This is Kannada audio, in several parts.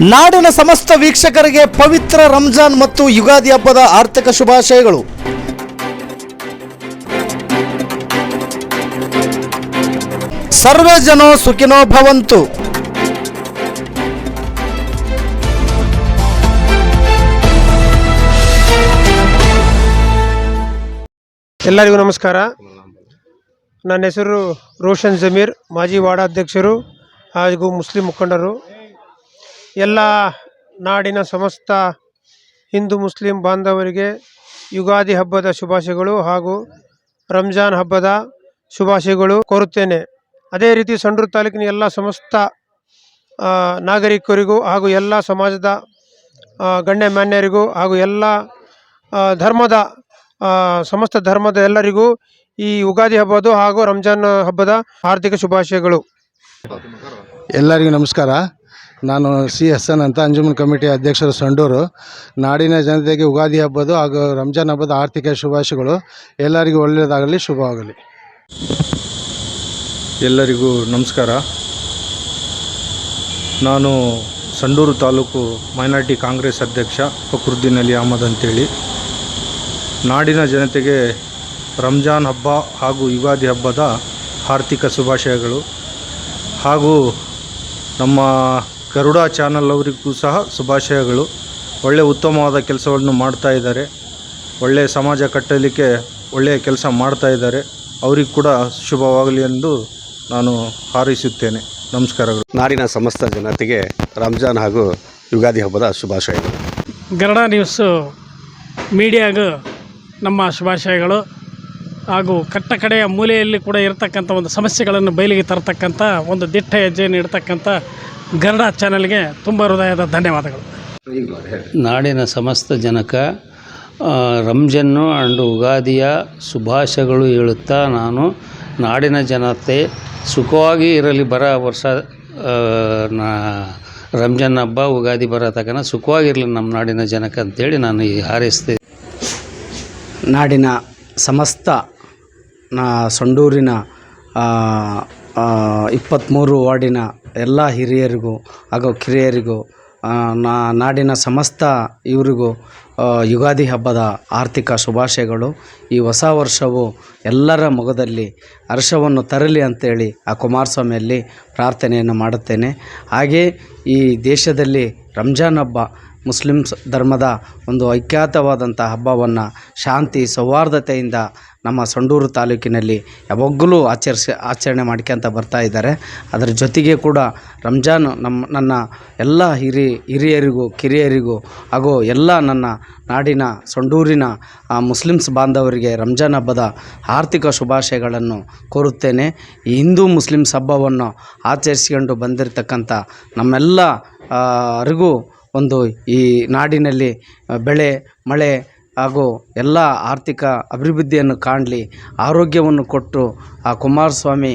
ನಾಡಿನ ಸಮಸ್ತ ವೀಕ್ಷಕರಿಗೆ ಪವಿತ್ರ ರಂಜಾನ್ ಮತ್ತು ಯುಗಾದಿ ಹಬ್ಬದ ಆರ್ಥಿಕ ಶುಭಾಶಯಗಳು. ಸರ್ವೇ ಜನೋ ಸುಖಿನೋ ಭವಂತು. ಎಲ್ಲರಿಗೂ ನಮಸ್ಕಾರ. ನನ್ನ ಹೆಸರು ರೋಷನ್ ಜಮೀರ್, ಮಾಜಿ ವಾರ್ಡಾಧ್ಯಕ್ಷರು ಹಾಗೂ ಮುಸ್ಲಿಂ ಮುಖಂಡರು. ಎಲ್ಲ ನಾಡಿನ ಸಮಸ್ತ ಹಿಂದೂ ಮುಸ್ಲಿಂ ಬಾಂಧವರಿಗೆ ಯುಗಾದಿ ಹಬ್ಬದ ಶುಭಾಶಯಗಳು ಹಾಗೂ ರಂಜಾನ್ ಹಬ್ಬದ ಶುಭಾಶಯಗಳು ಕೋರುತ್ತೇನೆ. ಅದೇ ರೀತಿ ಸಂಡೂರು ತಾಲೂಕಿನ ಎಲ್ಲ ಸಮಸ್ತ ನಾಗರಿಕರಿಗೂ ಹಾಗೂ ಎಲ್ಲ ಸಮಾಜದ ಗಣ್ಯಮಾನ್ಯರಿಗೂ ಹಾಗೂ ಎಲ್ಲ ಧರ್ಮದ ಸಮಸ್ತ ಧರ್ಮದ ಎಲ್ಲರಿಗೂ ಈ ಯುಗಾದಿ ಹಬ್ಬದ ಹಾಗೂ ರಂಜಾನ್ ಹಬ್ಬದ ಹಾರ್ದಿಕ ಶುಭಾಶಯಗಳು. ಎಲ್ಲರಿಗೂ ನಮಸ್ಕಾರ. ನಾನು ಸಿ ಹಸನ್ ಅಂತ, ಅಂಜುಮನ್ ಕಮಿಟಿ ಅಧ್ಯಕ್ಷರು, ಸಂಡೂರು. ನಾಡಿನ ಜನತೆಗೆ ಯುಗಾದಿ ಹಬ್ಬದ ಹಾಗೂ ರಂಜಾನ್ ಹಬ್ಬದ ಆರ್ಥಿಕ ಶುಭಾಶಯಗಳು. ಎಲ್ಲರಿಗೂ ಒಳ್ಳೆಯದಾಗಲಿ, ಶುಭವಾಗಲಿ. ಎಲ್ಲರಿಗೂ ನಮಸ್ಕಾರ. ನಾನು ಸಂಡೂರು ತಾಲೂಕು ಮೈನಾರಿಟಿ ಕಾಂಗ್ರೆಸ್ ಅಧ್ಯಕ್ಷ ಫಕ್ರುದ್ದೀನ್ ಅಲಿ ಅಹಮದ್ ಅಂತೇಳಿ. ನಾಡಿನ ಜನತೆಗೆ ರಂಜಾನ್ ಹಬ್ಬ ಹಾಗೂ ಯುಗಾದಿ ಹಬ್ಬದ ಆರ್ಥಿಕ ಶುಭಾಶಯಗಳು. ಹಾಗೂ ನಮ್ಮ ಗರುಡ ಚಾನಲ್ ಅವರಿಗೂ ಸಹ ಶುಭಾಶಯಗಳು. ಒಳ್ಳೆಯ ಉತ್ತಮವಾದ ಕೆಲಸವನ್ನು ಮಾಡ್ತಾ ಇದ್ದಾರೆ. ಒಳ್ಳೆಯ ಸಮಾಜ ಕಟ್ಟಲಿಕ್ಕೆ ಒಳ್ಳೆಯ ಕೆಲಸ ಮಾಡ್ತಾ ಇದ್ದಾರೆ. ಅವರಿಗೂ ಕೂಡ ಶುಭವಾಗಲಿ ಎಂದು ನಾನು ಹಾರೈಸುತ್ತೇನೆ. ನಮಸ್ಕಾರಗಳು. ನಾಡಿನ ಸಮಸ್ತ ಜನತೆಗೆ ರಂಜಾನ್ ಹಾಗೂ ಯುಗಾದಿ ಹಬ್ಬದ ಶುಭಾಶಯಗಳು. ಗರುಡ ನ್ಯೂಸು ಮೀಡಿಯಾಗೂ ನಮ್ಮ ಶುಭಾಶಯಗಳು. ಹಾಗೂ ಕಟ್ಟ ಕಡೆಯ ಮೂಲೆಯಲ್ಲಿ ಕೂಡ ಇರತಕ್ಕಂಥ ಒಂದು ಸಮಸ್ಯೆಗಳನ್ನು ಬಯಲಿಗೆ ತರತಕ್ಕಂಥ ಒಂದು ದಿಟ್ಟ ಹೆಜ್ಜೆಯನ್ನು ಇಡ್ತಕ್ಕಂಥ ಗರುಡ ಚಾನಲ್ಗೆ ತುಂಬ ಹೃದಯದ ಧನ್ಯವಾದಗಳು. ನಾಡಿನ ಸಮಸ್ತ ಜನಕ್ಕೆ ರಂಜಾನ್ನು ಆ್ಯಂಡ್ ಯುಗಾದಿಯ ಶುಭಾಶಯಗಳು ಹೇಳುತ್ತಾ, ನಾನು ನಾಡಿನ ಜನತೆ ಸುಖವಾಗಿ ಇರಲಿ, ಬರೋ ವರ್ಷ ರಂಜಾನ್ ಹಬ್ಬ ಯುಗಾದಿ ಬರೋ ತನಕ ಸುಖವಾಗಿರಲಿ ನಮ್ಮ ನಾಡಿನ ಜನಕ್ಕೆ ಅಂತೇಳಿ ನಾನು ಹಾರೈಸ್ತೀನಿ. ನಾಡಿನ ಸಮಸ್ತ ಸಂಡೂರಿನ 23 ವಾರ್ಡಿನ ಎಲ್ಲ ಹಿರಿಯರಿಗೂ ಹಾಗೂ ಕಿರಿಯರಿಗೂ, ನಾಡಿನ ಸಮಸ್ತ ಇವರಿಗೂ ಯುಗಾದಿ ಹಬ್ಬದ ಆರ್ಥಿಕ ಶುಭಾಶಯಗಳು. ಈ ಹೊಸ ವರ್ಷವು ಎಲ್ಲರ ಮೊಗದಲ್ಲಿ ಹರ್ಷವನ್ನು ತರಲಿ ಅಂತೇಳಿ ಆ ಕುಮಾರಸ್ವಾಮಿಯಲ್ಲಿ ಪ್ರಾರ್ಥನೆಯನ್ನು ಮಾಡುತ್ತೇನೆ. ಹಾಗೇ ಈ ದೇಶದಲ್ಲಿ ರಂಜಾನ್ ಹಬ್ಬ ಮುಸ್ಲಿಮ್ಸ್ ಧರ್ಮದ ಒಂದು ಐಕ್ಯತವಾದಂಥ ಹಬ್ಬವನ್ನು ಶಾಂತಿ ಸೌಹಾರ್ದತೆಯಿಂದ ನಮ್ಮ ಸಂಡೂರು ತಾಲೂಕಿನಲ್ಲಿ ಯಾವಾಗಲೂ ಆಚರಣೆ ಮಾಡ್ಕೊತ ಬರ್ತಾ ಇದ್ದಾರೆ. ಅದರ ಜೊತೆಗೆ ಕೂಡ ರಂಜಾನ್ ನನ್ನ ಎಲ್ಲ ಹಿರಿಯರಿಗೂ ಕಿರಿಯರಿಗೂ ಹಾಗೂ ಎಲ್ಲ ನನ್ನ ನಾಡಿನ ಸಂಡೂರಿನ ಮುಸ್ಲಿಮ್ಸ್ ಬಾಂಧವರಿಗೆ ರಂಜಾನ್ ಹಬ್ಬದ ಆರ್ಥಿಕ ಶುಭಾಶಯಗಳನ್ನು ಕೋರುತ್ತೇನೆ. ಈ ಹಿಂದೂ ಮುಸ್ಲಿಮ್ಸ್ ಹಬ್ಬವನ್ನು ಆಚರಿಸಿಕೊಂಡು ಬಂದಿರತಕ್ಕಂಥ ನಮ್ಮೆಲ್ಲರಿಗೂ ಒಂದು ಈ ನಾಡಿನಲ್ಲಿ ಬೆಳೆ ಮಳೆ ಹಾಗೂ ಎಲ್ಲ ಆರ್ಥಿಕ ಅಭಿವೃದ್ಧಿಯನ್ನು ಕಾಣಲಿ, ಆರೋಗ್ಯವನ್ನು ಕೊಟ್ಟು ಆ ಕುಮಾರಸ್ವಾಮಿ,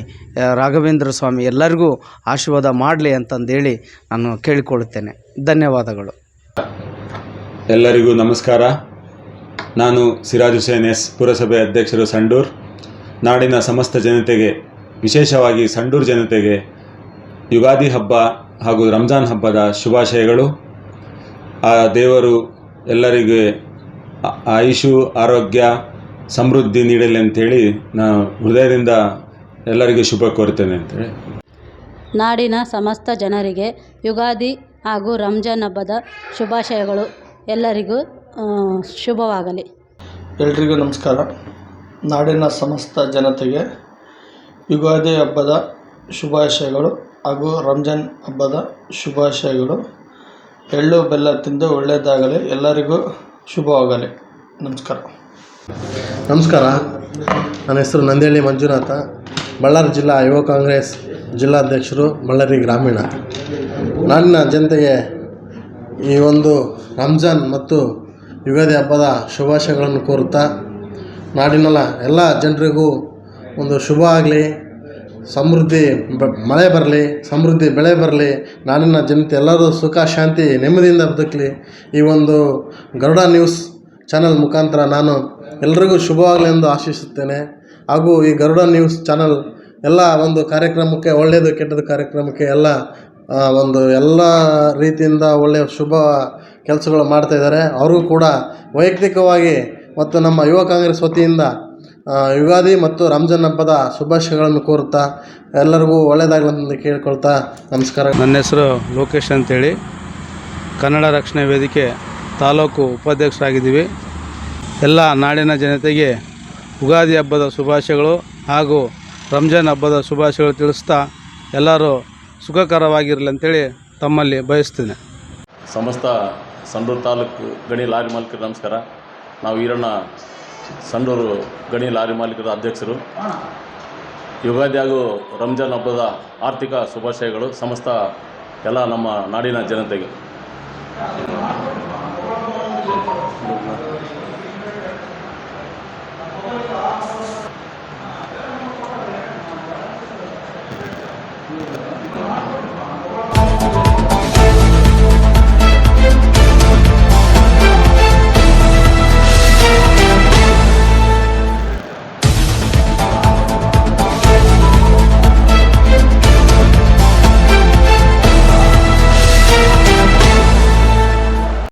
ರಾಘವೇಂದ್ರ ಸ್ವಾಮಿ ಎಲ್ಲರಿಗೂ ಆಶೀರ್ವಾದ ಮಾಡಲಿ ಅಂತಂದೇಳಿ ನಾನು ಕೇಳಿಕೊಳ್ಳುತ್ತೇನೆ. ಧನ್ಯವಾದಗಳು. ಎಲ್ಲರಿಗೂ ನಮಸ್ಕಾರ. ನಾನು ಸಿರಾಜ್ ಹುಸೇನ್ ಎಸ್, ಪುರಸಭೆ ಅಧ್ಯಕ್ಷರು, ಸಂಡೂರು. ನಾಡಿನ ಸಮಸ್ತ ಜನತೆಗೆ, ವಿಶೇಷವಾಗಿ ಸಂಡೂರು ಜನತೆಗೆ ಯುಗಾದಿ ಹಬ್ಬ ಹಾಗೂ ರಂಜಾನ್ ಹಬ್ಬದ ಶುಭಾಶಯಗಳು. ಆ ದೇವರು ಎಲ್ಲರಿಗೆ ಆಯುಷು, ಆರೋಗ್ಯ, ಸಮೃದ್ಧಿ ನೀಡಲಿ ಅಂಥೇಳಿ ನಾನು ಹೃದಯದಿಂದ ಎಲ್ಲರಿಗೂ ಶುಭ ಕೋರ್ತೇನೆ ಅಂತೇಳಿ. ನಾಡಿನ ಸಮಸ್ತ ಜನರಿಗೆ ಯುಗಾದಿ ಹಾಗೂ ರಂಜಾನ್ ಹಬ್ಬದ ಶುಭಾಶಯಗಳು. ಎಲ್ಲರಿಗೂ ಶುಭವಾಗಲಿ. ಎಲ್ರಿಗೂ ನಮಸ್ಕಾರ. ನಾಡಿನ ಸಮಸ್ತ ಜನತೆಗೆ ಯುಗಾದಿ ಹಬ್ಬದ ಶುಭಾಶಯಗಳು ಹಾಗೂ ರಂಜಾನ್ ಹಬ್ಬದ ಶುಭಾಶಯಗಳು. ಎಳ್ಳು ಬೆಲ್ಲ ತಿಂದು ಒಳ್ಳೆಯದಾಗಲಿ, ಎಲ್ಲರಿಗೂ ಶುಭವಾಗಲಿ. ನಮಸ್ಕಾರ. ನನ್ನ ಹೆಸರು ನಂದೇಳಿ ಮಂಜುನಾಥ, ಬಳ್ಳಾರಿ ಜಿಲ್ಲಾ ಯುವ ಕಾಂಗ್ರೆಸ್ ಜಿಲ್ಲಾಧ್ಯಕ್ಷರು, ಬಳ್ಳಾರಿ ಗ್ರಾಮೀಣ. ನಾಡಿನ ಜನತೆಗೆ ಈ ಒಂದು ರಂಜಾನ್ ಮತ್ತು ಯುಗಾದಿ ಹಬ್ಬದ ಶುಭಾಶಯಗಳನ್ನು ಕೋರುತ್ತಾ, ನಾಡಿನ ಎಲ್ಲ ಜನರಿಗೂ ಒಂದು ಶುಭ ಆಗಲಿ, ಸಮೃದ್ಧಿ ಮಳೆ ಬರಲಿ, ಸಮೃದ್ಧಿ ಬೆಳೆ ಬರಲಿ, ನಾಡಿನ ಜನತೆ ಎಲ್ಲರೂ ಸುಖ ಶಾಂತಿ ನೆಮ್ಮದಿಯಿಂದ ಬದುಕಲಿ. ಈ ಒಂದು ಗರುಡ ನ್ಯೂಸ್ ಚಾನಲ್ ಮುಖಾಂತರ ನಾನು ಎಲ್ಲರಿಗೂ ಶುಭವಾಗಲಿ ಎಂದು ಆಶಿಸುತ್ತೇನೆ. ಹಾಗೂ ಈ ಗರುಡ ನ್ಯೂಸ್ ಚಾನಲ್ ಎಲ್ಲ ಒಂದು ಕಾರ್ಯಕ್ರಮಕ್ಕೆ, ಒಳ್ಳೆಯದು ಕೆಟ್ಟದ ಕಾರ್ಯಕ್ರಮಕ್ಕೆ ಎಲ್ಲ ಒಂದು ಎಲ್ಲ ರೀತಿಯಿಂದ ಒಳ್ಳೆಯ ಶುಭ ಕೆಲಸಗಳು ಮಾಡ್ತಾಯಿದ್ದಾರೆ. ಅವ್ರಿಗೂ ಕೂಡ ವೈಯಕ್ತಿಕವಾಗಿ ಮತ್ತು ನಮ್ಮ ಯುವ ಕಾಂಗ್ರೆಸ್ ವತಿಯಿಂದ ಯುಗಾದಿ ಮತ್ತು ರಂಜಾನ್ ಹಬ್ಬದ ಶುಭಾಶಯಗಳನ್ನು ಕೋರುತ್ತಾ ಎಲ್ಲರಿಗೂ ಒಳ್ಳೆಯದಾಗಲಿ ಕೇಳ್ಕೊಳ್ತಾ ನಮಸ್ಕಾರ. ನನ್ನ ಹೆಸರು ಲೋಕೇಶ್ ಅಂತೇಳಿ, ಕನ್ನಡ ರಕ್ಷಣಾ ವೇದಿಕೆ ತಾಲೂಕು ಉಪಾಧ್ಯಕ್ಷರಾಗಿದ್ದೀವಿ. ಎಲ್ಲ ನಾಡಿನ ಜನತೆಗೆ ಯುಗಾದಿ ಹಬ್ಬದ ಶುಭಾಶಯಗಳು ಹಾಗೂ ರಂಜಾನ್ ಹಬ್ಬದ ಶುಭಾಶಯಗಳು ತಿಳಿಸ್ತಾ ಎಲ್ಲರೂ ಸುಖಕರವಾಗಿರಲಿ ಅಂತೇಳಿ ತಮ್ಮಲ್ಲಿ ಬಯಸ್ತೇನೆ. ಸಮಸ್ತ ಸಂಡೂರು ತಾಲೂಕು ಗಣಿ ಲಾರಿ ಮಾಲೀಕರು ನಮಸ್ಕಾರ. ನಾವು ಈರಣ್ಣ ಸಂಡೂರು ಗಣಿ ಲಾರಿ ಮಾಲೀಕರ ಅಧ್ಯಕ್ಷರು. ಯುಗಾದಿ ಹಾಗೂ ರಂಜಾನ್ ಹಬ್ಬದ ಆರ್ಥಿಕ ಶುಭಾಶಯಗಳು ಸಮಸ್ತ ಎಲ್ಲ ನಮ್ಮ ನಾಡಿನ ಜನತೆಗೆ.